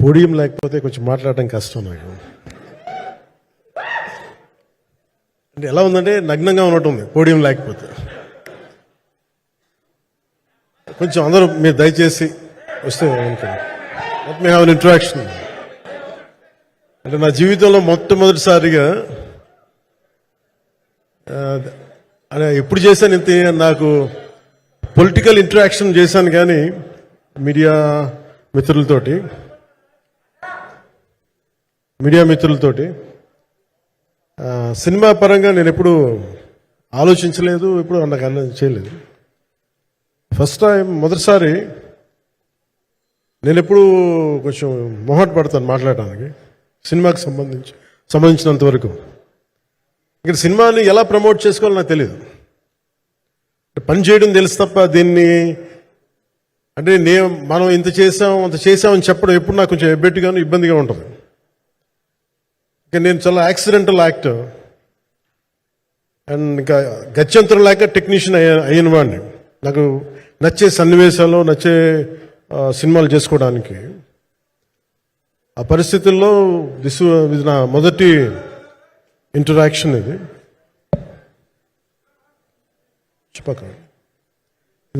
Podium లేకపోతే కొంచెం మాట్లాడటం కష్టం నాకు. అంటే ఎలా ఉందంటే నగ్నంగా ఉన్నట్టుంది పోడియం లేకపోతే. కొంచెం అందరూ మీరు దయచేసి వస్తే let me have an interaction. అంటే నా జీవితంలో మొట్టమొదటిసారిగా అంటే ఎప్పుడు చేశాను ఇంత, నాకు పొలిటికల్ ఇంటరాక్షన్ చేశాను కానీ మీడియా మిత్రులతోటి సినిమా పరంగా నేను ఎప్పుడు ఆలోచించలేదు, ఎప్పుడు నాకు చేయలేదు. ఫస్ట్ టైం మొదటిసారి నేను ఎప్పుడు కొంచెం మొహమాట పడతాను మాట్లాడటానికి సినిమాకి సంబంధించినంత వరకు. ఇక్కడ సినిమాని ఎలా ప్రమోట్ చేసుకోవాలో నాకు తెలియదు. పని చేయడం తెలుసు తప్ప దీన్ని అంటే మనం ఇంత చేసామని చెప్పడం ఎప్పుడు నాకు కొంచెం ఎబ్బెట్టుగాను ఇబ్బందిగా ఉంటుంది. ఇంకా నేను చాలా యాక్సిడెంటల్ యాక్టర్ అండ్ ఇంకా గత్యంతరం లేక టెక్నీషియన్ అయిన వాడిని. నాకు నచ్చే సన్నివేశాలు, నచ్చే సినిమాలు చేసుకోవడానికి ఆ పరిస్థితుల్లో ఇది నా మొదటి ఇంటరాక్షన్. ఇది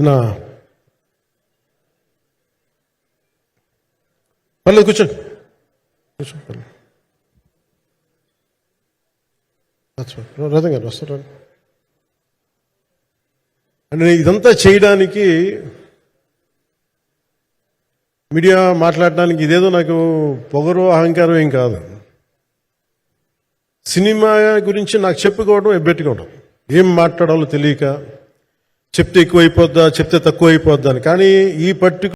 నా పర్లేదు కూర్చోండి. రథం గారు వస్తారు. అంటే ఇదంతా చేయడానికి, మీడియా మాట్లాడడానికి ఇదేదో నాకు పొగరు అహంకారం ఏం కాదు. సినిమా గురించి నాకు చెప్పుకోవడం ఎబ్బెట్టుకోవడం, ఏం మాట్లాడాలో తెలియక చెప్తే ఎక్కువైపోద్దా చెప్తే తక్కువ అయిపోద్దా అని. కానీ ఈ